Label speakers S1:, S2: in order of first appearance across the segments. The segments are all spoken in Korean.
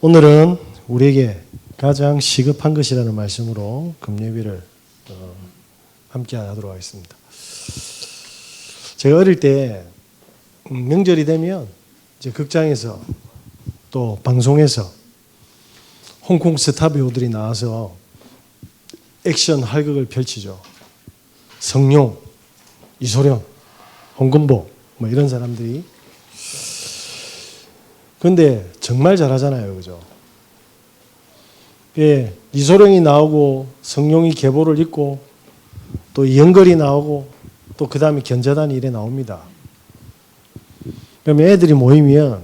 S1: 오늘은 우리에게 가장 시급한 것이라는 말씀으로 금요일을 함께 하도록 하겠습니다. 제가 어릴 때 명절이 되면 이제 극장에서 또 방송에서 홍콩 스타 배우들이 나와서 액션 활극을 펼치죠. 성룡, 이소룡, 홍금보 뭐 이런 사람들이. 그런데 정말 잘하잖아요, 그죠? 예, 이소룡이 나오고 성룡이 계보를 잇고 또 이영걸이 나오고 또 그 다음에 견자단이 이래 나옵니다. 그러면 애들이 모이면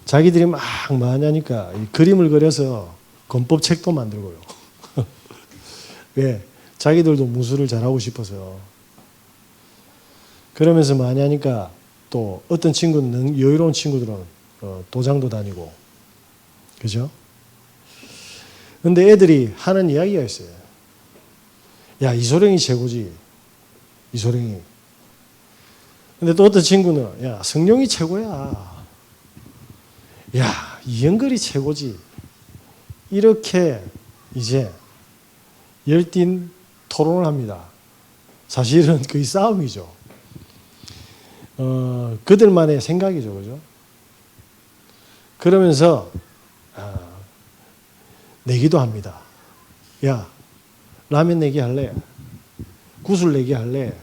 S1: 자기들이 막 하냐니까 그림을 그려서 권법책도 만들고요. 왜? 자기들도 무술을 잘하고 싶어서. 그러면서 많이 하니까 또 어떤 친구는 여유로운 친구들은 도장도 다니고, 그죠? 근데 애들이 하는 이야기가 있어요. 야, 이소룡이 최고지. 이소룡이. 근데 또 어떤 친구는 야, 성룡이 최고야. 야, 이영걸이 최고지. 이렇게 이제 열띤 토론을 합니다. 사실은 거의 싸움이죠. 그들만의 생각이죠, 그죠? 그러면서 내기도 합니다. 야, 라면 내기 할래? 구슬 내기 할래?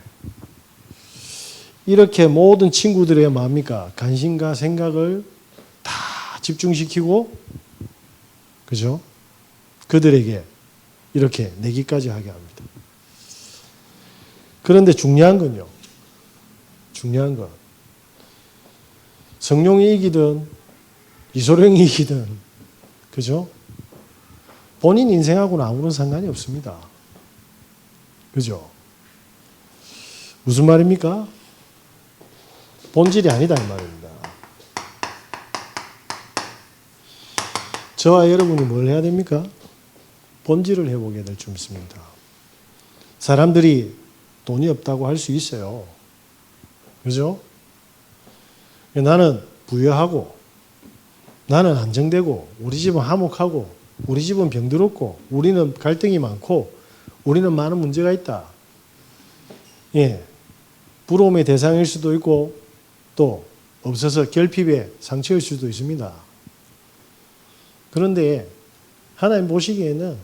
S1: 이렇게 모든 친구들의 뭡니까? 관심과 생각을 다 집중시키고, 그죠? 그들에게 이렇게 내기까지 하게 합니다. 그런데 중요한 건요. 중요한 건 성룡이 이기든 이소룡이 이기든, 그죠? 본인 인생하고는 아무런 상관이 없습니다. 그죠? 무슨 말입니까? 본질이 아니다 이 말입니다. 저와 여러분이 뭘 해야 됩니까? 본질을 회복해야 될 줄 믿습니다. 사람들이 돈이 없다고 할 수 있어요. 그죠? 나는 부유하고 나는 안정되고 우리 집은 화목하고 우리 집은 병들었고 우리는 갈등이 많고 우리는 많은 문제가 있다. 예, 부러움의 대상일 수도 있고 또 없어서 결핍의 상처일 수도 있습니다. 그런데 하나님 보시기에는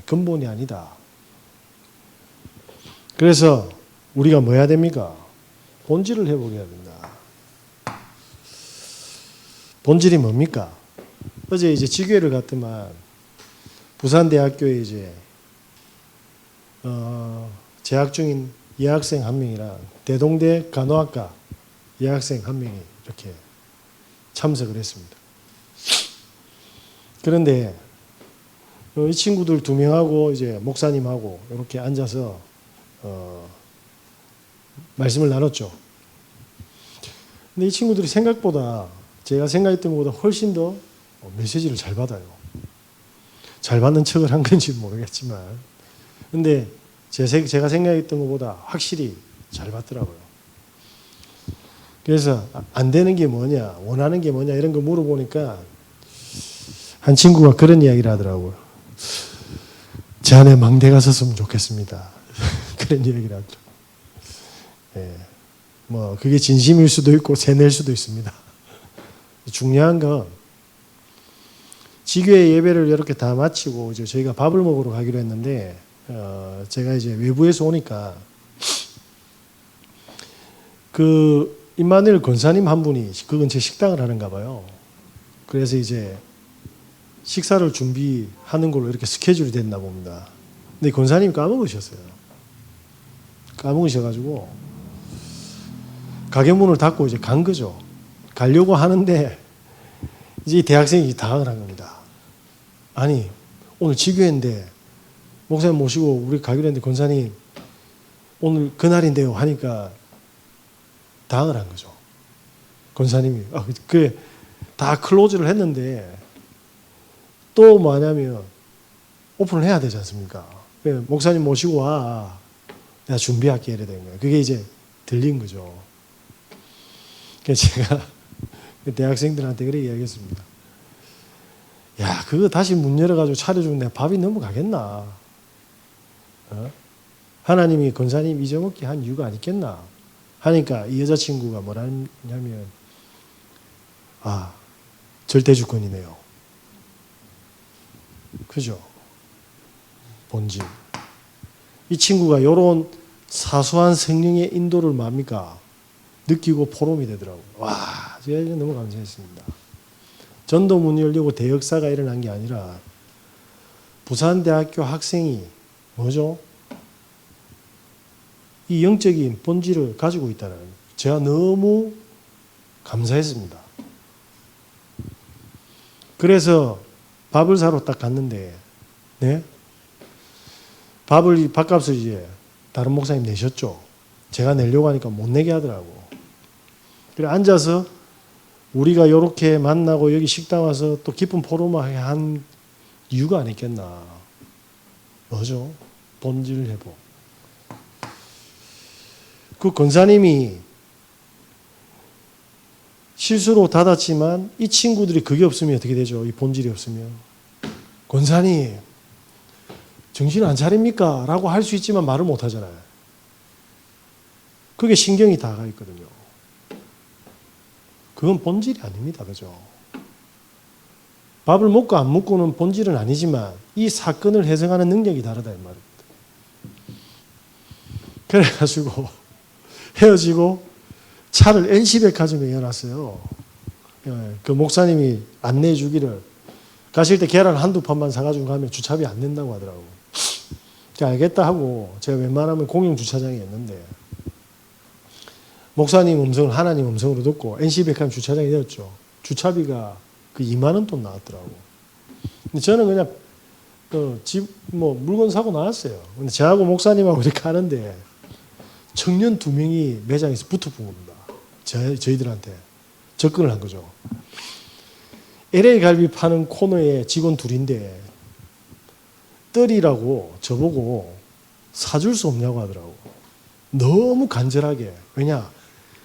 S1: 근본이 아니다. 그래서 우리가 뭐 해야 됩니까? 본질을 회복해야 된다. 본질이 뭡니까? 어제 이제 지교회를 갔더만 부산대학교에 이제 재학 중인 여학생 한 명이랑 대동대 간호학과 여학생 한 명이 이렇게 참석을 했습니다. 그런데 이 친구들 두 명하고 이제 목사님하고 이렇게 앉아서 말씀을 나눴죠. 근데 이 친구들이 생각보다 제가 생각했던 것보다 훨씬 더 메시지를 잘 받아요. 잘 받는 척을 한 건지 모르겠지만 근데 제가 생각했던 것보다 확실히 잘 받더라고요. 그래서 안 되는 게 뭐냐, 원하는 게 뭐냐 이런 거 물어보니까 한 친구가 그런 이야기를 하더라고요. 제 안에 망대가 섰으면 좋겠습니다. 그런 이야기를 하더라고요. 예, 뭐 그게 진심일 수도 있고 세낼 수도 있습니다. 중요한 건 지교회 예배를 이렇게 다 마치고 이제 저희가 밥을 먹으러 가기로 했는데 제가 이제 외부에서 오니까 그 임마누엘 권사님 한 분이 그 근처에 식당을 하는가 봐요. 그래서 이제 식사를 준비하는 걸로 이렇게 스케줄이 됐나 봅니다. 근데 권사님이 까먹으셨어요. 까먹으셔가지고 가게 문을 닫고 이제 간 거죠. 가려고 하는데 이제 대학생이 당황을 한 겁니다. 아니 오늘 지교회인데 목사님 모시고 우리 가기로 했는데 권사님 오늘 그날인데요 하니까 당황을 한 거죠. 권사님이 그래 다 클로즈를 했는데 또 뭐냐면 오픈을 해야 되지 않습니까? 목사님 모시고 와 내가 준비할게 이래 된 거예요. 그게 이제 들린 거죠. 그래서 제가 대학생들한테 그렇게 이야기했습니다. 야, 그거 다시 문 열어가지고 차려주면 내가 밥이 넘어가겠나? 어? 하나님이 권사님 잊어먹게 한 이유가 아니겠나? 하니까 이 여자친구가 뭐라 하냐면, 아, 절대주권이네요. 그죠? 본질. 이 친구가 이런 사소한 성령의 인도를 뭡니까? 느끼고 포럼이 되더라고요. 와, 제가 너무 감사했습니다. 전도 문 열려고 대역사가 일어난 게 아니라 부산대학교 학생이 뭐죠? 이 영적인 본질을 가지고 있다는 제가 너무 감사했습니다. 그래서 밥을 사러 딱 갔는데, 네? 밥값을 이제 다른 목사님 내셨죠. 제가 내려고 하니까 못 내게 하더라고. 그래 앉아서 우리가 이렇게 만나고 여기 식당 와서 또 깊은 포럼을 한 이유가 아니겠나. 뭐죠? 본질 회복. 그 권사님이 실수로 닫았지만 이 친구들이 그게 없으면 어떻게 되죠? 이 본질이 없으면. 권사님, 정신 안 차립니까? 라고 할 수 있지만 말을 못 하잖아요. 그게 신경이 다 가 있거든요. 그건 본질이 아닙니다. 그죠? 밥을 먹고 안 먹고는 본질은 아니지만 이 사건을 해석하는 능력이 다르다 이 말입니다. 그래가지고 헤어지고 차를 NC백화점에 여놨어요. 그 목사님이 안내해 주기를 가실 때 계란 한두 판만 사가지고 가면 주차비 안 낸다고 하더라고. 알겠다 하고 제가 웬만하면 공영 주차장에 있는데 목사님 음성을 하나님 음성으로 듣고 NC백화점 주차장에 내었죠. 주차비가 그 2만 원 돈 나왔더라고. 근데 저는 그냥 물건 사고 나왔어요. 근데 저하고 목사님하고 이렇게 가는데 청년 2명이 매장에서 붙어본 겁니다. 저희들한테 접근을 한 거죠. LA 갈비 파는 코너에 직원 둘인데 떨이라고 저보고 사줄 수 없냐고 하더라고. 너무 간절하게. 왜냐?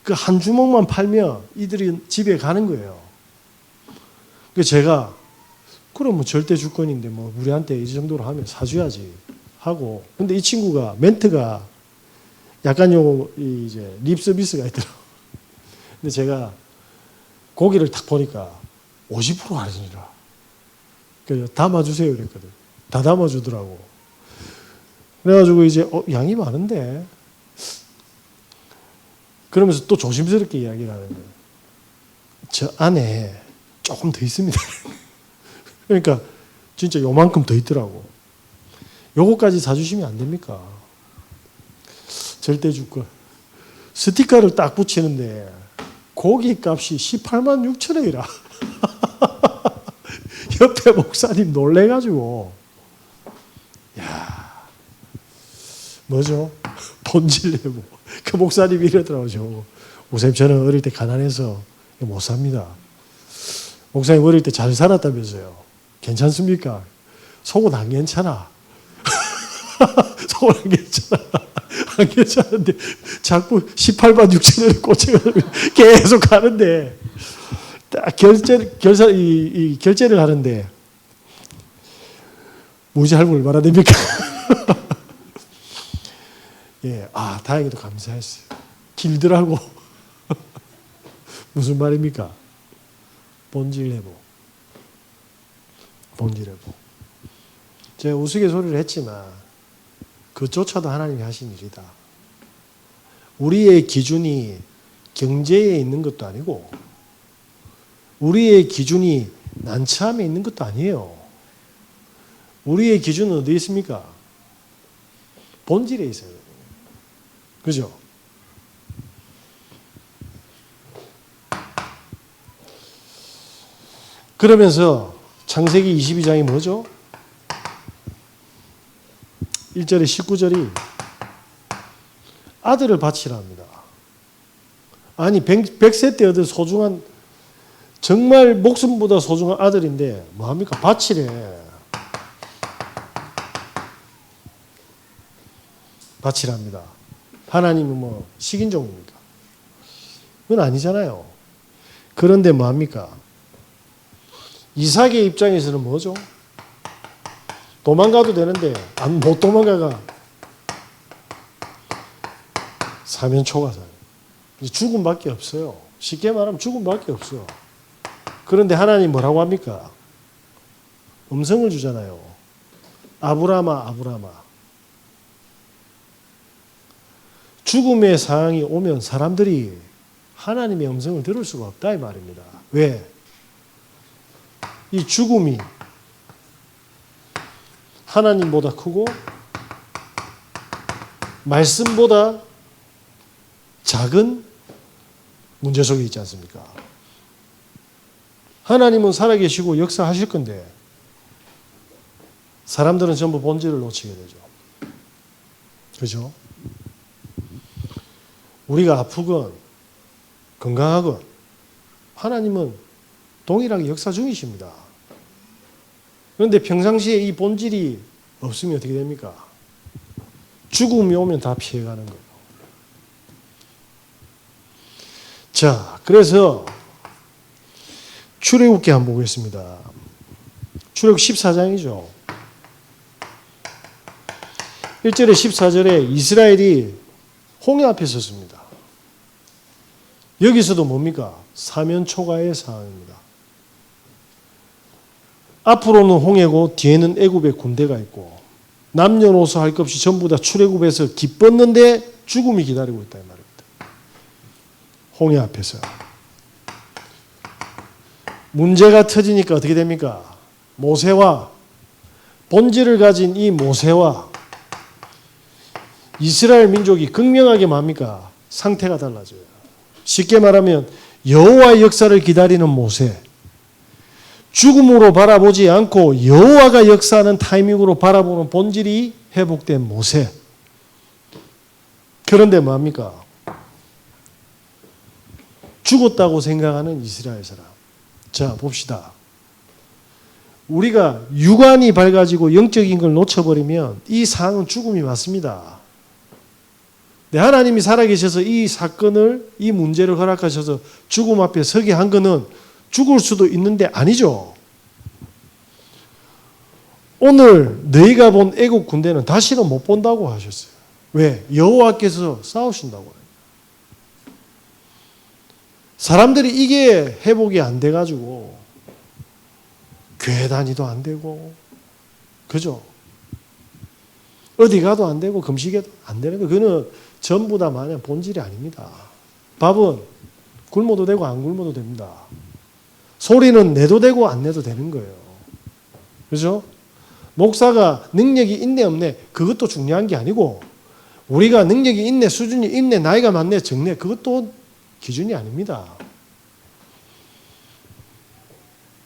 S1: 그 한 주먹만 팔면 이들이 집에 가는 거예요. 그래서 제가 그럼 뭐 절대 주권인데 뭐 우리한테 이 정도로 하면 사줘야지 하고. 근데 이 친구가 멘트가 약간 이제 립 서비스가 있더라고. 근데 제가 고기를 딱 보니까 50% 할인이라. 그래서 담아주세요 그랬거든. 다 담아주더라고. 그래가지고 이제 양이 많은데 그러면서 또 조심스럽게 이야기를 하는 거예요. 저 안에 조금 더 있습니다. 그러니까 진짜 요만큼 더 있더라고. 요거까지 사주시면 안 됩니까? 절대 주권. 스티커를 딱 붙이는데 고기 값이 18만 6천 원이라. 옆에 목사님 놀래가지고 야 뭐죠? 본질 내고 그 목사님이 이러더라고요. 목사님 저는 어릴 때 가난해서 못 삽니다. 목사님 어릴 때 잘 살았다면서요. 괜찮습니까? 속은 안 괜찮아. 속은 안 괜찮아. 안 괜찮은데 자꾸 18만 6천 원을 꽂혀가지고 계속 가는데 딱 결제를 하는데 무지 할부 얼마나 됩니까? 예, 다행히도 감사했어요. 길더라고. 무슨 말입니까? 본질 회복. 본질 회복. 제가 우스갯소리를 했지만 그조차도 하나님이 하신 일이다. 우리의 기준이 경제에 있는 것도 아니고 우리의 기준이 난처함에 있는 것도 아니에요. 우리의 기준은 어디에 있습니까? 본질에 있어요. 그죠? 그러면서 창세기 22장이 뭐죠? 1절에 19절이 아들을 바치라 합니다. 아니 100세 때 얻은 소중한 정말 목숨보다 소중한 아들인데 뭐합니까? 바치래. 바치랍니다. 하나님은 뭐 식인종입니까? 그건 아니잖아요. 그런데 뭐합니까? 이삭의 입장에서는 뭐죠? 도망가도 되는데 못 도망가가 사면초가잖아요. 죽음밖에 없어요. 쉽게 말하면 죽음밖에 없어요. 그런데 하나님 뭐라고 합니까? 음성을 주잖아요. 아브라함아, 아브라함아. 죽음의 상황이 오면 사람들이 하나님의 음성을 들을 수가 없다 이 말입니다. 왜? 이 죽음이 하나님보다 크고 말씀보다 작은 문제 속에 있지 않습니까? 하나님은 살아계시고 역사하실 건데 사람들은 전부 본질을 놓치게 되죠. 그죠? 우리가 아프건 건강하건 하나님은 동일하게 역사 중이십니다. 그런데 평상시에 이 본질이 없으면 어떻게 됩니까? 죽음이 오면 다 피해가는 거예요. 자, 그래서 출애굽기 한번 보겠습니다. 출애굽 14장이죠. 1절에 14절에 이스라엘이 홍해 앞에 섰습니다. 여기서도 뭡니까? 사면초가의 상황입니다. 앞으로는 홍해고 뒤에는 애굽의 군대가 있고 남녀노소 할 것 없이 전부 다 출애굽에서 기뻤는데 죽음이 기다리고 있다 이 말입니다. 홍해 앞에서. 문제가 터지니까 어떻게 됩니까? 모세와 본질을 가진 이 모세와 이스라엘 민족이 극명하게 뭡니까? 상태가 달라져요. 쉽게 말하면 여호와의 역사를 기다리는 모세, 죽음으로 바라보지 않고 여호와가 역사하는 타이밍으로 바라보는 본질이 회복된 모세. 그런데 뭡니까? 죽었다고 생각하는 이스라엘 사람. 자, 봅시다. 우리가 육안이 밝아지고 영적인 걸 놓쳐버리면 이 상황은 죽음이 맞습니다. 네, 하나님이 살아계셔서 이 사건을, 이 문제를 허락하셔서 죽음 앞에 서게 한 거는 죽을 수도 있는데 아니죠. 오늘 너희가 본 애국 군대는 다시는 못 본다고 하셨어요. 왜? 여호와께서 싸우신다고요. 사람들이 이게 회복이 안 돼가지고 교회 다니도 안 되고, 그죠? 어디 가도 안 되고 금식에도 안 되는 거. 그거는 전부 다 마냥 본질이 아닙니다. 밥은 굶어도 되고 안 굶어도 됩니다. 소리는 내도 되고 안 내도 되는 거예요. 그죠? 목사가 능력이 있네 없네 그것도 중요한 게 아니고 우리가 능력이 있네 수준이 있네 나이가 많네 적네 그것도 기준이 아닙니다.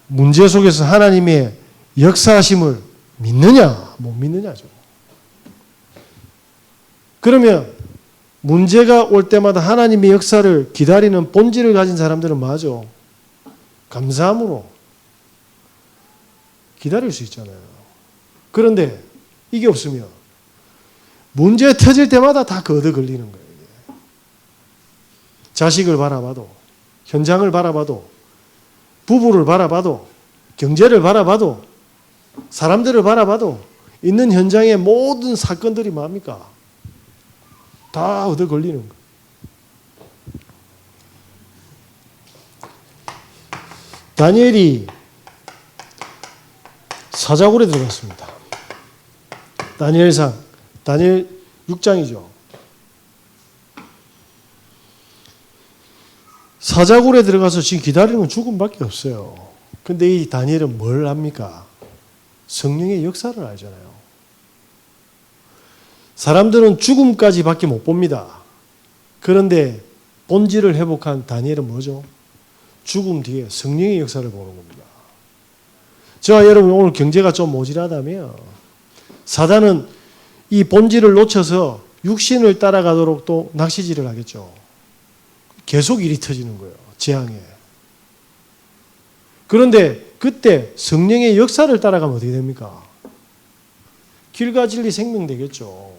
S1: 문제 속에서 하나님의 역사하심을 믿느냐 못 믿느냐죠. 그러면 문제가 올 때마다 하나님의 역사를 기다리는 본질을 가진 사람들은 뭐하죠? 감사함으로 기다릴 수 있잖아요. 그런데 이게 없으면 문제 터질 때마다 다 걷어 걸리는 거예요. 자식을 바라봐도 현장을 바라봐도 부부를 바라봐도 경제를 바라봐도 사람들을 바라봐도 있는 현장의 모든 사건들이 뭡니까? 다 얻어 걸리는 거예요. 다니엘이 사자굴에 들어갔습니다. 다니엘상, 다니엘 6장이죠. 사자굴에 들어가서 지금 기다리는 건 죽음밖에 없어요. 근데 이 다니엘은 뭘 합니까? 성령의 역사를 알잖아요. 사람들은 죽음까지밖에 못 봅니다. 그런데 본질을 회복한 다니엘은 뭐죠? 죽음 뒤에 성령의 역사를 보는 겁니다. 저와 여러분 오늘 경제가 좀 모질하다면 사단은 이 본질을 놓쳐서 육신을 따라가도록 또 낚시질을 하겠죠. 계속 일이 터지는 거예요. 재앙에. 그런데 그때 성령의 역사를 따라가면 어떻게 됩니까? 길과 진리 생명 되겠죠.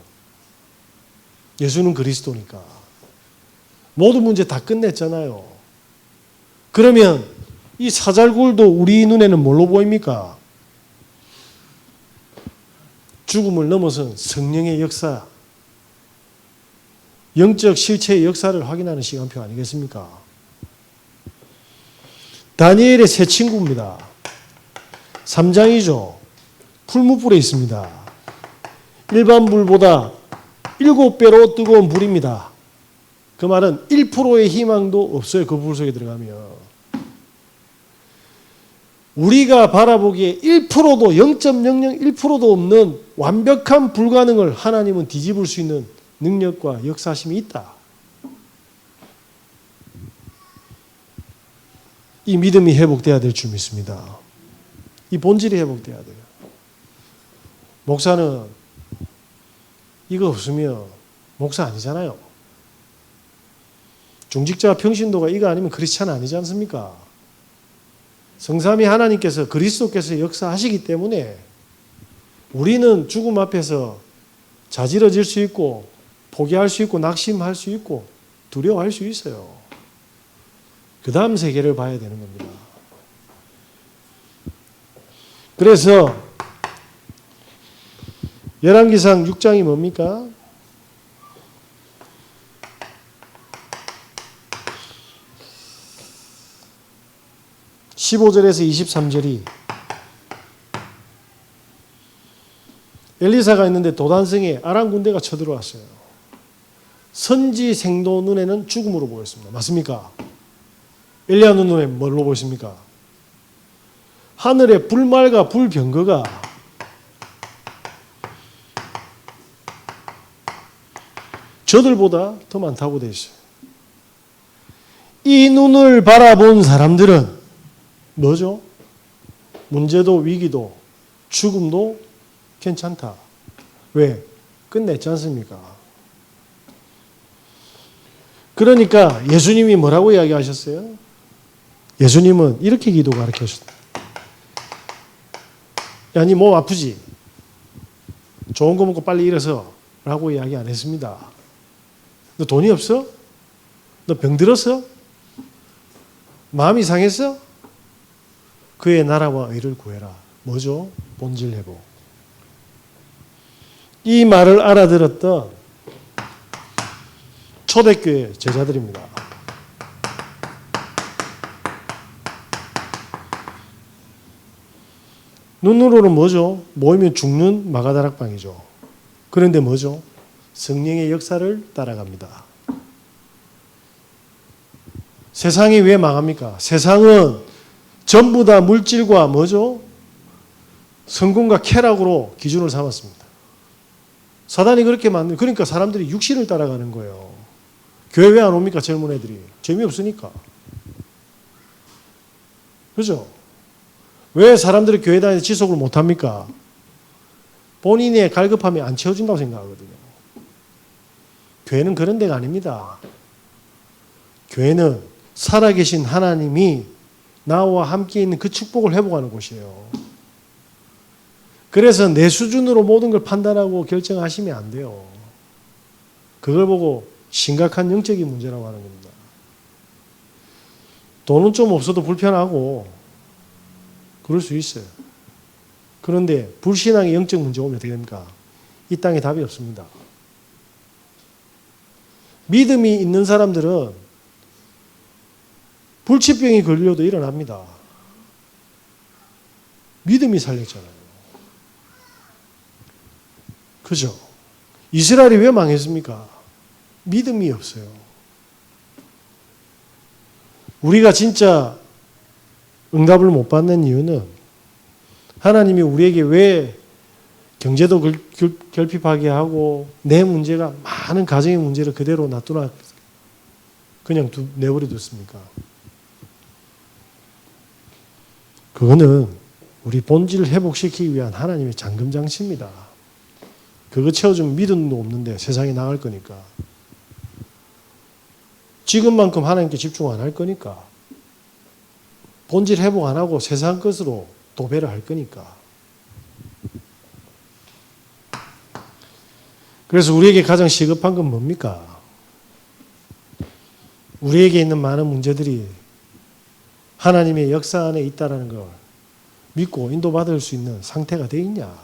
S1: 예수는 그리스도니까. 모든 문제 다 끝냈잖아요. 그러면 이 사잘굴도 우리 눈에는 뭘로 보입니까? 죽음을 넘어선 성령의 역사, 영적 실체의 역사를 확인하는 시간표 아니겠습니까? 다니엘의 세 친구입니다. 3장이죠. 풀무불에 있습니다. 일반 불보다 7배로 뜨거운 불입니다. 그 말은 1%의 희망도 없어요. 그 불 속에 들어가면. 우리가 바라보기에 1%도 0.001%도 없는 완벽한 불가능을 하나님은 뒤집을 수 있는 능력과 역사심이 있다. 이 믿음이 회복돼야 될 줄 믿습니다. 이 본질이 회복돼야 돼요. 목사는 이거 없으면 목사 아니잖아요. 중직자 평신도가 이거 아니면 크리스찬 아니지 않습니까? 성삼위 하나님께서 그리스도께서 역사하시기 때문에 우리는 죽음 앞에서 자지러질 수 있고 포기할 수 있고 낙심할 수 있고 두려워할 수 있어요. 그 다음 세계를 봐야 되는 겁니다. 그래서 열왕기상 6장이 뭡니까? 15절에서 23절이 엘리사가 있는데 도단성에 아람 군대가 쳐들어왔어요. 선지 생도 눈에는 죽음으로 보였습니다. 맞습니까? 엘리야 눈에 뭘로 보였습니까? 하늘에 불말과 불병거가 저들보다 더 많다고 되어 있어요. 이 눈을 바라본 사람들은 뭐죠? 문제도 위기도 죽음도 괜찮다. 왜? 끝냈지 않습니까? 그러니까 예수님이 뭐라고 이야기하셨어요? 예수님은 이렇게 기도 가르쳐주셨다. 야, 니 몸 아프지? 좋은 거 먹고 빨리 일어서 라고 이야기 안 했습니다. 너 돈이 없어? 너 병들었어? 마음이 상했어? 그의 나라와 의를 구해라. 뭐죠? 본질 회복. 이 말을 알아들었던 초대교회 제자들입니다. 눈으로는 뭐죠? 모이면 죽는 마가다락방이죠. 그런데 뭐죠? 성령의 역사를 따라갑니다. 세상이 왜 망합니까? 세상은 전부 다 물질과 뭐죠? 성공과 쾌락으로 기준을 삼았습니다. 사단이 그렇게 만든, 그러니까 사람들이 육신을 따라가는 거예요. 교회 왜 안 옵니까? 젊은 애들이. 재미없으니까. 그죠? 왜 사람들이 교회 다니는데 지속을 못합니까? 본인의 갈급함이 안 채워진다고 생각하거든요. 교회는 그런 데가 아닙니다. 교회는 살아계신 하나님이 나와 함께 있는 그 축복을 회복하는 곳이에요. 그래서 내 수준으로 모든 걸 판단하고 결정하시면 안 돼요. 그걸 보고 심각한 영적인 문제라고 하는 겁니다. 돈은 좀 없어도 불편하고 그럴 수 있어요. 그런데 불신앙의 영적 문제가 오면 어떻게 됩니까? 이 땅에 답이 없습니다. 믿음이 있는 사람들은 불치병이 걸려도 일어납니다. 믿음이 살렸잖아요. 그죠? 이스라엘이 왜 망했습니까? 믿음이 없어요. 우리가 진짜 응답을 못 받는 이유는 하나님이 우리에게 왜 경제도 결핍하게 하고 내 문제가 많은 가정의 문제를 그대로 놔두나 그냥 내버려 뒀습니까? 그거는 우리 본질을 회복시키기 위한 하나님의 잠금장치입니다. 그거 채워주면 믿음도 없는데 세상에 나갈 거니까. 지금만큼 하나님께 집중 안 할 거니까. 본질 회복 안 하고 세상 것으로 도배를 할 거니까. 그래서 우리에게 가장 시급한 건 뭡니까? 우리에게 있는 많은 문제들이 하나님의 역사 안에 있다는 걸 믿고 인도받을 수 있는 상태가 돼 있냐.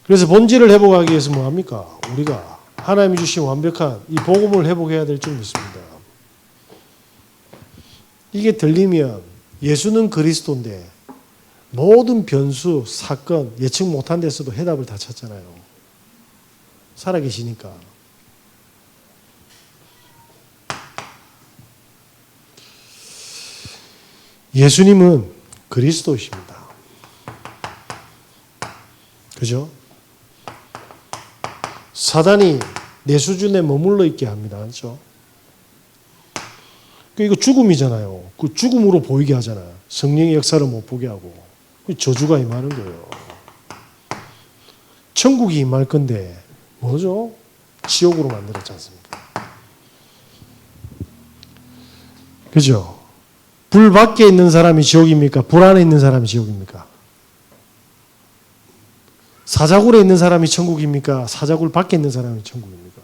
S1: 그래서 본질을 회복하기 위해서 뭐합니까? 우리가 하나님이 주신 완벽한 이 복음을 회복해야 될 줄 믿습니다. 이게 들리면 예수는 그리스도인데 모든 변수, 사건, 예측 못한 데서도 해답을 다 찾잖아요. 살아계시니까. 예수님은 그리스도이십니다. 그죠? 사단이 내 수준에 머물러 있게 합니다. 그렇죠? 이거 죽음이잖아요. 그 죽음으로 보이게 하잖아요. 성령의 역사를 못 보게 하고. 저주가 임하는 거예요. 천국이 임할 건데 뭐죠? 지옥으로 만들었지 않습니까? 그죠? 불 밖에 있는 사람이 지옥입니까? 불 안에 있는 사람이 지옥입니까? 사자굴에 있는 사람이 천국입니까? 사자굴 밖에 있는 사람이 천국입니까?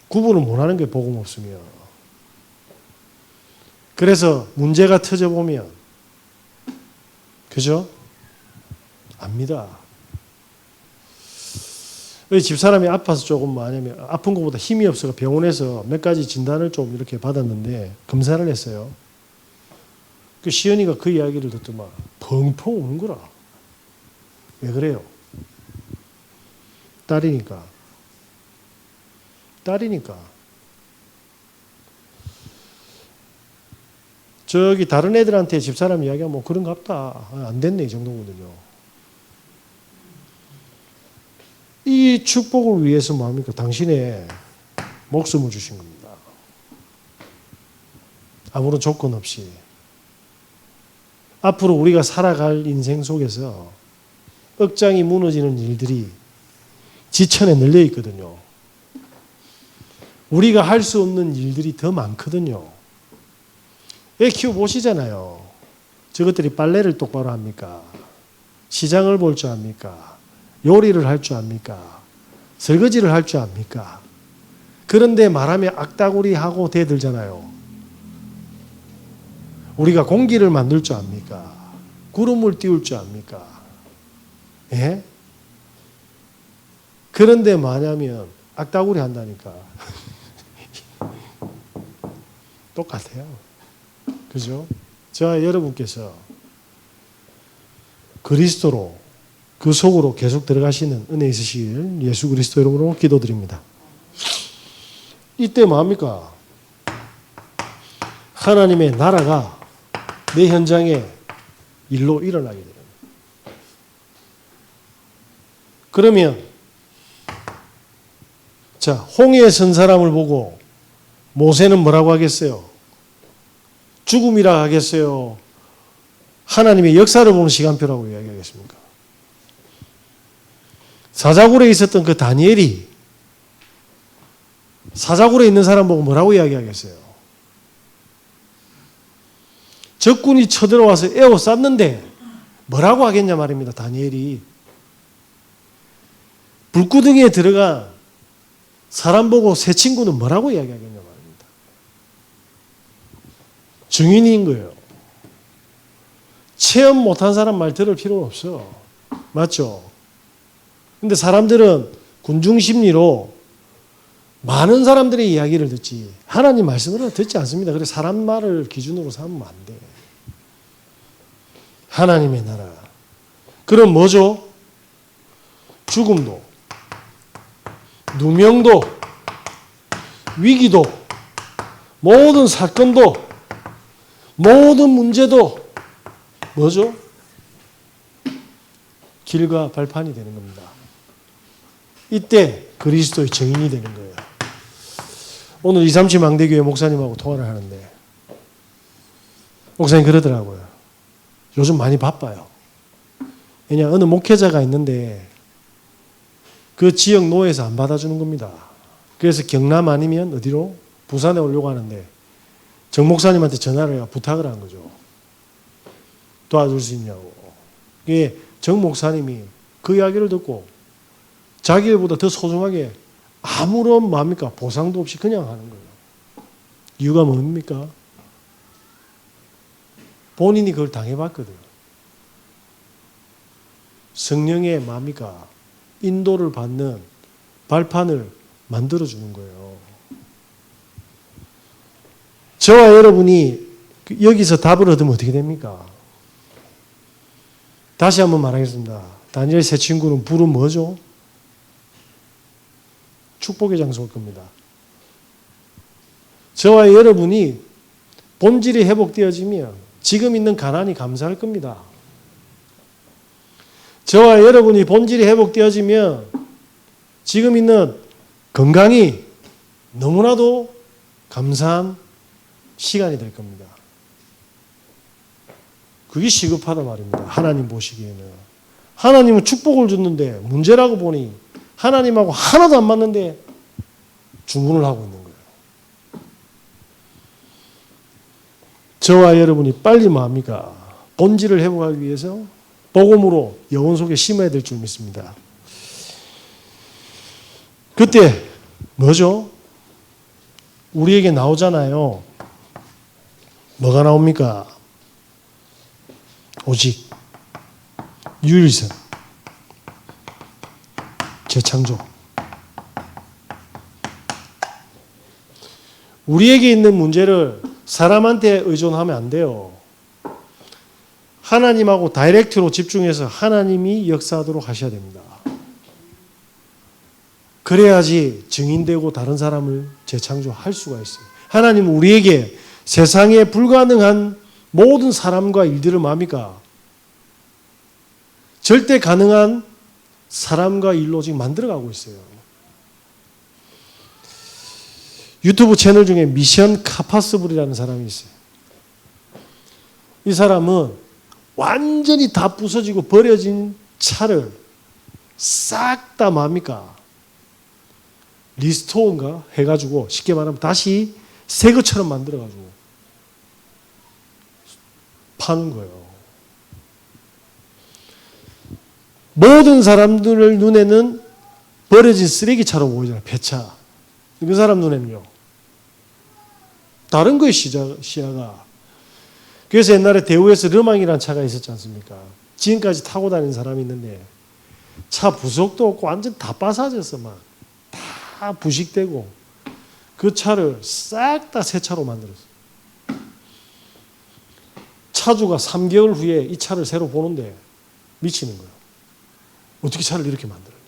S1: 구분을 못하는 게 복음 없으면. 그래서 문제가 터져보면, 그죠? 압니다. 집사람이 아파서 조금 뭐냐면 아픈 것보다 힘이 없어서 병원에서 몇 가지 진단을 좀 이렇게 받았는데 검사를 했어요. 그 시연이가 그 이야기를 듣더만 펑펑 우는 거라. 왜 그래요? 딸이니까. 저기 다른 애들한테 집사람 이야기하면 뭐 그런갑다. 안 됐네 이 정도거든요. 이 축복을 위해서 뭐합니까? 당신의 목숨을 주신 겁니다. 아무런 조건 없이. 앞으로 우리가 살아갈 인생 속에서 억장이 무너지는 일들이 지천에 널려 있거든요. 우리가 할 수 없는 일들이 더 많거든요. 애 키워보시잖아요. 저것들이 빨래를 똑바로 합니까? 시장을 볼 줄 압니까? 요리를 할 줄 압니까? 설거지를 할 줄 압니까? 그런데 말하면 악다구리하고 대들잖아요. 우리가 공기를 만들 줄 압니까? 구름을 띄울 줄 압니까? 예? 그런데 뭐냐면 악다구리 한다니까. 똑같아요. 그죠? 저와 여러분께서 그리스도로 그 속으로 계속 들어가시는 은혜 있으시길 예수 그리스도 이름으로 기도드립니다. 이때 뭐합니까? 하나님의 나라가 내 현장에 일로 일어나게 됩니다. 그러면 자, 홍해에 선 사람을 보고 모세는 뭐라고 하겠어요? 죽음이라 하겠어요? 하나님의 역사를 보는 시간표라고 이야기하겠습니까? 사자굴에 있었던 그 다니엘이 사자굴에 있는 사람 보고 뭐라고 이야기하겠어요? 적군이 쳐들어와서 에워쌌는데 뭐라고 하겠냐 말입니다. 다니엘이. 불구덩이에 들어간 사람 보고 새 친구는 뭐라고 이야기하겠냐 말입니다. 증인인 거예요. 체험 못한 사람 말 들을 필요 없어. 맞죠? 근데 사람들은 군중심리로 많은 사람들의 이야기를 듣지 하나님 말씀을 듣지 않습니다. 그래서 사람 말을 기준으로 삼으면 안 돼. 하나님의 나라. 그럼 뭐죠? 죽음도, 누명도, 위기도, 모든 사건도, 모든 문제도 뭐죠? 길과 발판이 되는 겁니다. 이때 그리스도의 증인이 되는 거예요. 오늘 237 망대교회 목사님하고 통화를 하는데 목사님 그러더라고요. 요즘 많이 바빠요. 왜냐 어느 목회자가 있는데 그 지역 노회에서 안 받아주는 겁니다. 그래서 경남 아니면 어디로? 부산에 오려고 하는데 정 목사님한테 전화를 해서 부탁을 한 거죠. 도와줄 수 있냐고. 이게 정 목사님이 그 이야기를 듣고 자기 일보다 더 소중하게 아무런 뭡니까 보상도 없이 그냥 하는 거예요. 이유가 뭡니까? 본인이 그걸 당해봤거든. 성령의 뭡니까? 인도를 받는 발판을 만들어주는 거예요. 저와 여러분이 여기서 답을 얻으면 어떻게 됩니까? 다시 한번 말하겠습니다. 다니엘 세 친구는 불은 뭐죠? 축복의 장소일 겁니다. 저와 여러분이 본질이 회복되어지면 지금 있는 가난이 감사할 겁니다. 저와 여러분이 본질이 회복되어지면 지금 있는 건강이 너무나도 감사한 시간이 될 겁니다. 그게 시급하다 말입니다. 하나님 보시기에는. 하나님은 축복을 줬는데 문제라고 보니 하나님하고 하나도 안 맞는데 중군을 하고 있는 거예요. 저와 여러분이 빨리 뭐합니까? 본질을 회복하기 위해서 복음으로 영혼 속에 심어야 될 줄 믿습니다. 그때 뭐죠? 우리에게 나오잖아요. 뭐가 나옵니까? 오직 유일성, 재창조. 우리에게 있는 문제를 사람한테 의존하면 안 돼요. 하나님하고 다이렉트로 집중해서 하나님이 역사하도록 하셔야 됩니다. 그래야지 증인되고 다른 사람을 재창조할 수가 있어요. 하나님은 우리에게 세상에 불가능한 모든 사람과 일들을 뭡니까? 절대 가능한 사람과 일로 지금 만들어가고 있어요. 유튜브 채널 중에 미션 카파스블이라는 사람이 있어요. 이 사람은 완전히 다 부서지고 버려진 차를 싹 다 뭡니까? 리스토어인가 해가지고 쉽게 말하면 다시 새 것처럼 만들어가지고 파는 거예요. 모든 사람들 눈에는 버려진 쓰레기차로 보이잖아요. 폐차. 그 사람 눈에는요. 다른 거에 시야가. 그래서 옛날에 대우에서 르망이라는 차가 있었지 않습니까? 지금까지 타고 다니는 사람이 있는데 차 부속도 없고 완전 다 빠사졌어. 막. 다 부식되고 그 차를 싹 다 새 차로 만들었어요. 차주가 3개월 후에 이 차를 새로 보는데 미치는 거예요. 어떻게 차를 이렇게 만들었냐.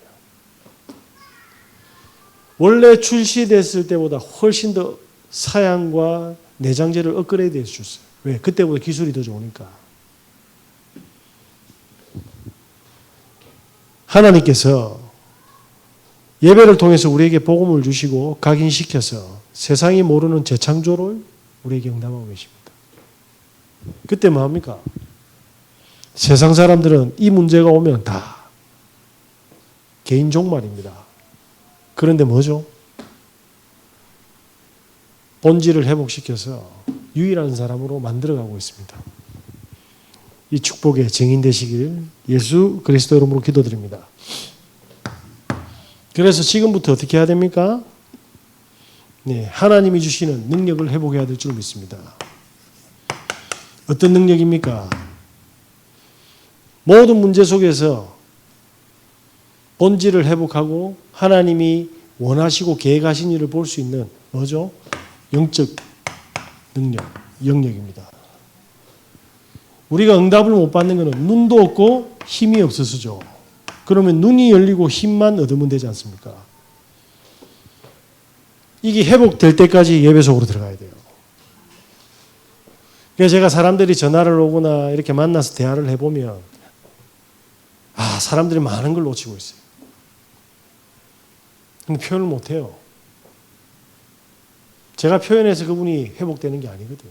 S1: 원래 출시됐을 때보다 훨씬 더 사양과 내장재를 업그레이드해서 줬어요. 왜? 그때보다 기술이 더 좋으니까. 하나님께서 예배를 통해서 우리에게 복음을 주시고 각인시켜서 세상이 모르는 재창조를 우리에게 응답하고 계십니다. 그때 뭐합니까? 세상 사람들은 이 문제가 오면 다 개인 종말입니다. 그런데 뭐죠? 본질을 회복시켜서 유일한 사람으로 만들어가고 있습니다. 이 축복의 증인 되시길 예수 그리스도 이름으로 기도드립니다. 그래서 지금부터 어떻게 해야 됩니까? 네, 하나님이 주시는 능력을 회복해야 될 줄 믿습니다. 어떤 능력입니까? 모든 문제 속에서 본질을 회복하고 하나님이 원하시고 계획하신 일을 볼 수 있는 뭐죠? 영적 능력, 영역입니다. 우리가 응답을 못 받는 것은 눈도 없고 힘이 없어서죠. 그러면 눈이 열리고 힘만 얻으면 되지 않습니까? 이게 회복될 때까지 예배 속으로 들어가야 돼요. 그래서 제가 사람들이 전화를 오거나 이렇게 만나서 대화를 해보면 사람들이 많은 걸 놓치고 있어요. 근데 표현을 못해요. 제가 표현해서 그분이 회복되는 게 아니거든요.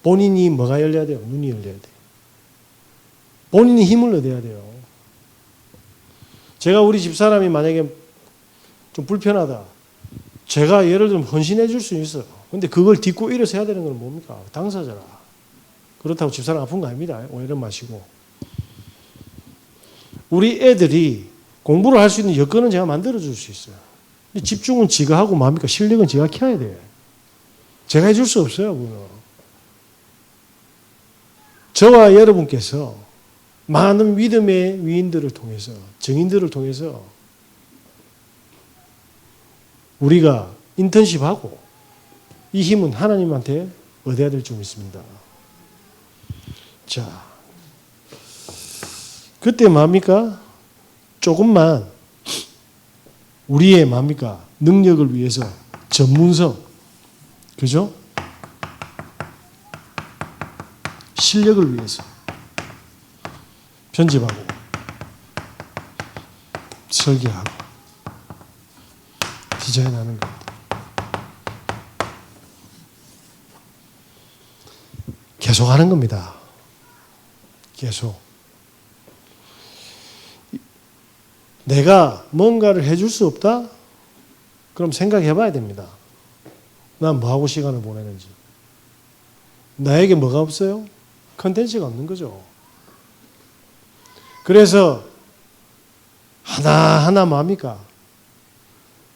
S1: 본인이 뭐가 열려야 돼요? 눈이 열려야 돼요. 본인이 힘을 얻어야 돼요. 제가 우리 집사람이 만약에 좀 불편하다. 제가 예를 들면 헌신해 줄 수 있어요. 근데 그걸 딛고 일어서 해야 되는 건 뭡니까? 당사자라. 그렇다고 집사람 아픈 거 아닙니다. 오해를 마시고. 우리 애들이 공부를 할 수 있는 여건은 제가 만들어 줄 수 있어요. 집중은 지가 하고 뭡니까? 실력은 지가 켜야 돼요. 제가 해줄 수 없어요. 그거는. 저와 여러분께서 많은 믿음의 위인들을 통해서, 증인들을 통해서 우리가 인턴십하고 이 힘은 하나님한테 얻어야 될 줄 믿습니다. 자, 그때 뭡니까? 조금만 우리의 뭡니까? 능력을 위해서 전문성, 그죠? 실력을 위해서 편집하고 설계하고 디자인하는 겁니다. 계속 하는 겁니다. 계속. 내가 뭔가를 해줄 수 없다? 그럼 생각해 봐야 됩니다. 난 뭐하고 시간을 보내는지. 나에게 뭐가 없어요? 컨텐츠가 없는 거죠. 그래서 하나하나 뭡니까?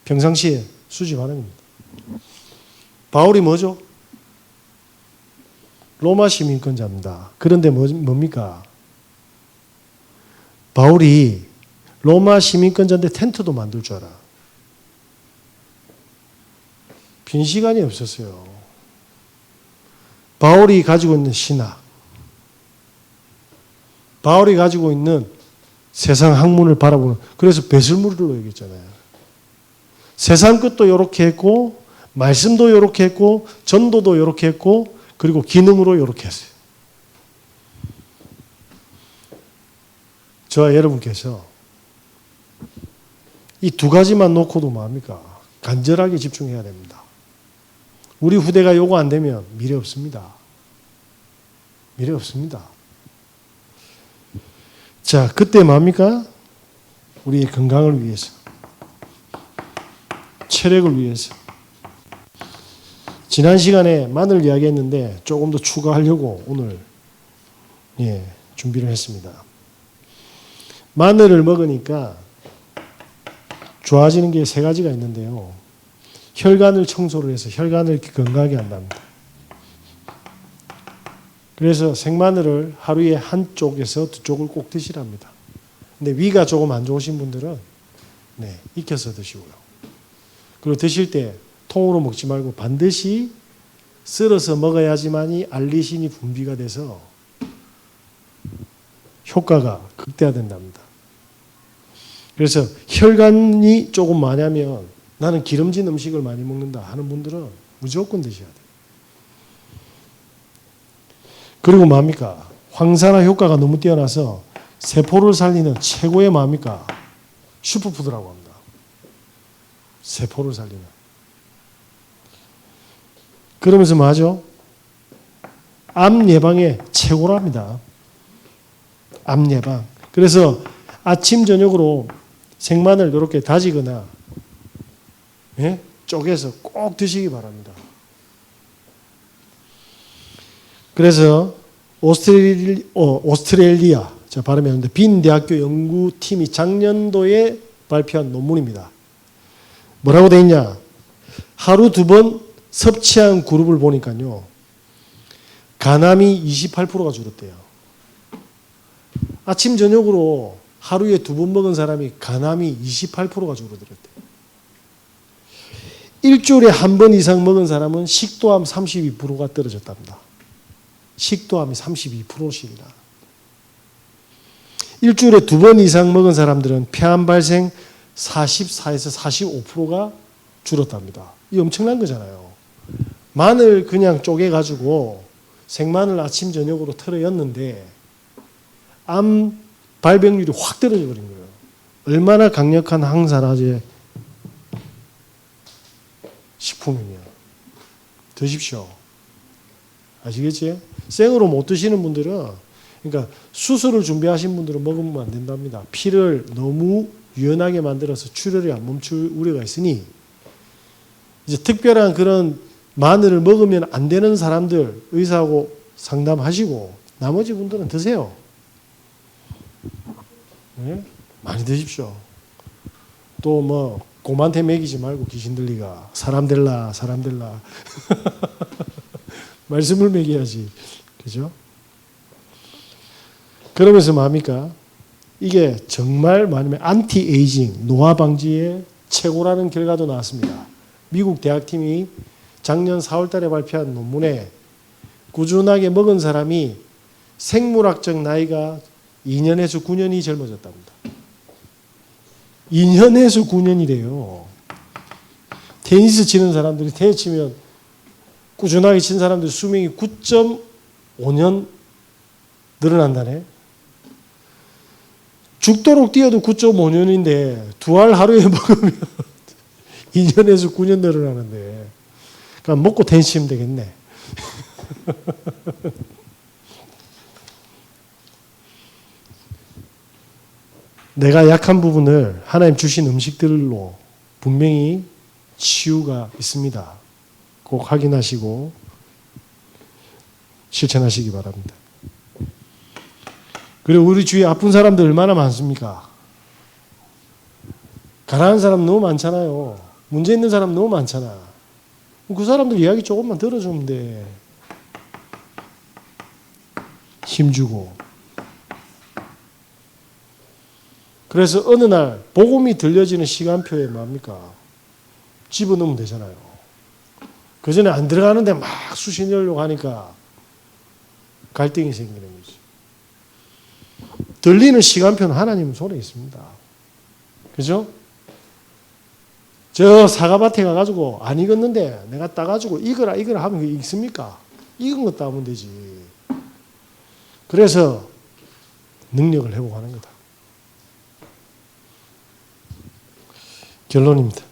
S1: 평상시에 수집하는 겁니다. 바울이 뭐죠? 로마 시민권자입니다. 그런데 뭡니까? 바울이 로마 시민권자인데 텐트도 만들 줄 알아. 빈 시간이 없었어요. 바울이 가지고 있는 신학, 바울이 가지고 있는 세상 학문을 바라보는, 그래서 배설물로 얘기했잖아요. 세상 것도 이렇게 했고, 말씀도 이렇게 했고, 전도도 이렇게 했고, 그리고 기능으로 이렇게 했어요. 저와 여러분께서 이 두 가지만 놓고도 뭐합니까? 간절하게 집중해야 됩니다. 우리 후대가 요거 안 되면 미래 없습니다. 미래 없습니다. 자, 그때 뭡니까? 우리의 건강을 위해서, 체력을 위해서. 지난 시간에 마늘 이야기했는데 조금 더 추가하려고 오늘 준비를 했습니다. 마늘을 먹으니까 좋아지는 게 세 가지가 있는데요. 혈관을 청소를 해서 혈관을 건강하게 한답니다. 그래서 생마늘을 하루에 한쪽에서 두 쪽을 꼭 드시랍니다. 근데 위가 조금 안 좋으신 분들은 익혀서 드시고요. 그리고 드실 때 통으로 먹지 말고 반드시 썰어서 먹어야지만이 알리신이 분비가 돼서 효과가 극대화된답니다. 그래서 혈관이 조금 많으면 나는 기름진 음식을 많이 먹는다 하는 분들은 무조건 드셔야 돼요. 그리고 뭡니까? 황산화 효과가 너무 뛰어나서 세포를 살리는 최고의 뭡니까? 슈퍼푸드라고 합니다. 세포를 살리는. 그러면서 뭐하죠? 암 예방에 최고랍니다. 암 예방. 그래서 아침 저녁으로 생마늘 이렇게 다지거나 쪼개서 꼭 드시기 바랍니다. 그래서 오스트레일리아, 제가 발음했는데 빈 대학교 연구팀이 작년도에 발표한 논문입니다. 뭐라고 돼 있냐? 하루 2번 섭취한 그룹을 보니까요, 간암이 28%가 줄었대요. 아침 저녁으로 하루에 2번 먹은 사람이 간암이 28%가 줄어들었대요. 일주일에 1번 이상 먹은 사람은 식도암 32%가 떨어졌답니다. 식도암이 32%씩이나. 일주일에 2번 이상 먹은 사람들은 폐암 발생 44에서 45%가 줄었답니다. 이 엄청난 거잖아요. 마늘 그냥 쪼개가지고 생마늘 아침 저녁으로 털어였는데 암 발병률이 확 떨어져 버린 거예요. 얼마나 강력한 항산화제 식품이면 드십시오. 아시겠지? 생으로 못 드시는 분들은, 그러니까 수술을 준비하신 분들은 먹으면 안 된답니다. 피를 너무 유연하게 만들어서 출혈이 안 멈출 우려가 있으니 이제 특별한 그런 마늘을 먹으면 안 되는 사람들 의사하고 상담하시고 나머지 분들은 드세요. 네? 많이 드십시오. 또 뭐 곰한테 먹이지 말고 귀신 들리가 사람 될라 사람 될라 말씀을 먹여야지. 그죠? 그러면서 뭡니까? 이게 정말 뭐냐면 안티에이징, 노화 방지의 최고라는 결과도 나왔습니다. 미국 대학팀이 작년 4월 달에 발표한 논문에 꾸준하게 먹은 사람이 생물학적 나이가 2년에서 9년이 젊어졌답니다. 2년에서 9년이래요. 테니스 치는 사람들이 테니스 치면 꾸준하게 친 사람들 수명이 9.5년 늘어난다네. 죽도록 뛰어도 9.5년인데 두 알 하루에 먹으면 2년에서 9년 늘어나는데 그럼 먹고 테니스 치면 되겠네. 내가 약한 부분을 하나님 주신 음식들로 분명히 치유가 있습니다. 꼭 확인하시고 실천하시기 바랍니다. 그리고 우리 주위에 아픈 사람들 얼마나 많습니까? 가난한 사람 너무 많잖아요. 문제 있는 사람 너무 많잖아. 그 사람들 이야기 조금만 들어주면 돼. 힘주고. 그래서 어느 날 복음이 들려지는 시간표에 뭡니까? 집어넣으면 되잖아요. 그 전에 안 들어가는데 막 수신하려고 하니까 갈등이 생기는 거지. 들리는 시간표는 하나님 손에 있습니다. 그죠? 저 사과밭에 가가지고 안 익었는데 내가 따가지고 익어라 하면 그게 익습니까? 익은 거 따면 되지. 그래서 능력을 회복하는 거다. 결론입니다.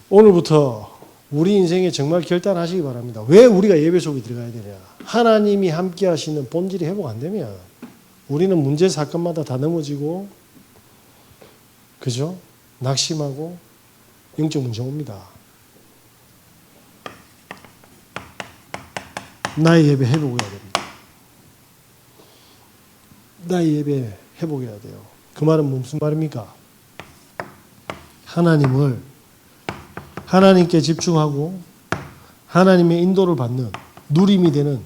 S1: 오늘부터 우리 인생에 정말 결단하시기 바랍니다. 왜 우리가 예배 속에 들어가야 되냐? 하나님이 함께 하시는 본질이 회복 안 되면 우리는 문제 사건마다 다 넘어지고, 그죠? 낙심하고 영적 문제 옵니다. 나의 예배 회복해야 됩니다. 나의 예배 회복해야 돼요. 그 말은 무슨 말입니까? 하나님께 집중하고 하나님의 인도를 받는 누림이 되는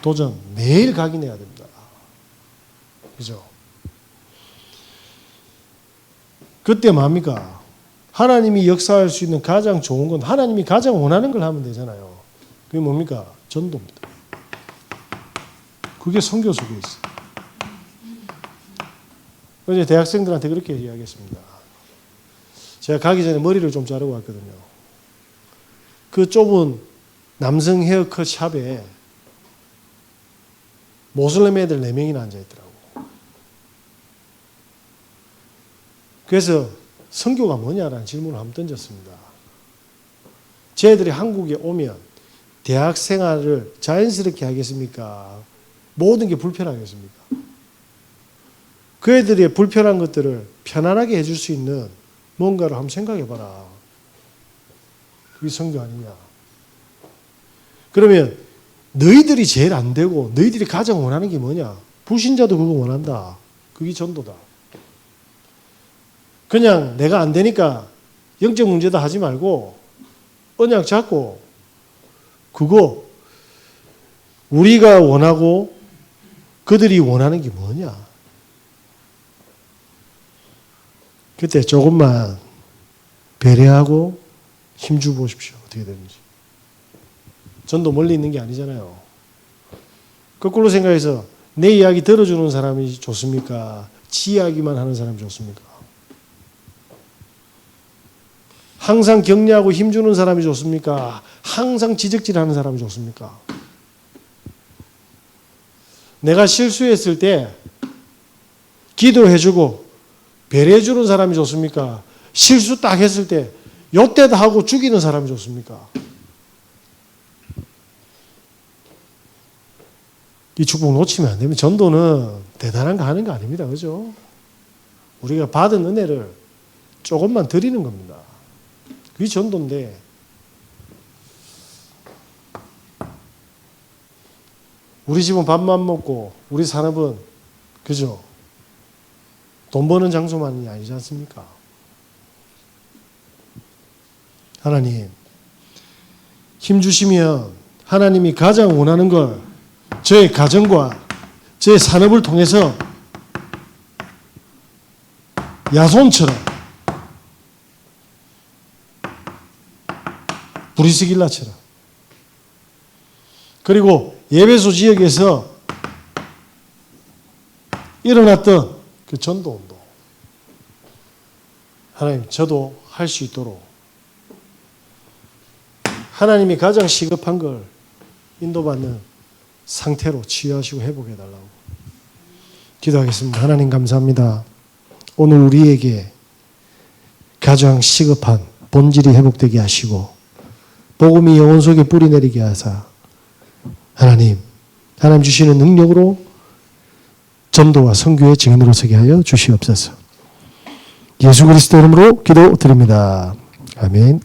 S1: 도전 매일 각인해야 됩니다. 그죠? 그때 뭡니까? 하나님이 역사할 수 있는 가장 좋은 건 하나님이 가장 원하는 걸 하면 되잖아요. 그게 뭡니까? 전도입니다. 그게 선교 속에 있어요. 어제 대학생들한테 그렇게 이야기했습니다. 제가 가기 전에 머리를 좀 자르고 왔거든요. 그 좁은 남성 헤어컷 샵에 모슬렘 애들 4명이나 앉아있더라고. 그래서 선교가 뭐냐라는 질문을 한번 던졌습니다. 쟤들이 한국에 오면 대학 생활을 자연스럽게 하겠습니까? 모든 게 불편하겠습니까? 그 애들의 불편한 것들을 편안하게 해줄 수 있는 뭔가를 한번 생각해봐라. 그게 선교 아니냐. 그러면 너희들이 제일 안 되고 너희들이 가장 원하는 게 뭐냐? 불신자도 그거 원한다. 그게 전도다. 그냥 내가 안 되니까 영적 문제다 하지 말고 언약 잡고 그거 우리가 원하고 그들이 원하는 게 뭐냐? 그때 조금만 배려하고 힘줘 보십시오. 어떻게 되는지. 전도 멀리 있는 게 아니잖아요. 거꾸로 생각해서 내 이야기 들어주는 사람이 좋습니까? 지 이야기만 하는 사람이 좋습니까? 항상 격려하고 힘주는 사람이 좋습니까? 항상 지적질하는 사람이 좋습니까? 내가 실수했을 때 기도해주고 배려해주는 사람이 좋습니까? 실수 딱 했을 때 요때다 하고 죽이는 사람이 좋습니까? 이 축복 놓치면 안 됩니다. 전도는 대단한 거 하는 거 아닙니다. 그죠? 우리가 받은 은혜를 조금만 드리는 겁니다. 그게 전도인데 우리 집은 밥만 먹고 우리 산업은 그죠? 돈 버는 장소만이 아니지 않습니까? 하나님 힘 주시면 하나님이 가장 원하는 걸 저의 가정과 제 산업을 통해서 야손처럼 브리스길라처럼 그리고 예배소 지역에서 일어났던 그 전도운동 하나님 저도 할 수 있도록 하나님이 가장 시급한 걸 인도받는 상태로 치유하시고 회복해달라고 기도하겠습니다. 하나님 감사합니다. 오늘 우리에게 가장 시급한 본질이 회복되게 하시고 복음이 영혼 속에 뿌리 내리게 하사 하나님 주시는 능력으로 전도와 선교의 증인으로 서게 하여 주시옵소서. 예수 그리스도 이름으로 기도드립니다. 아멘.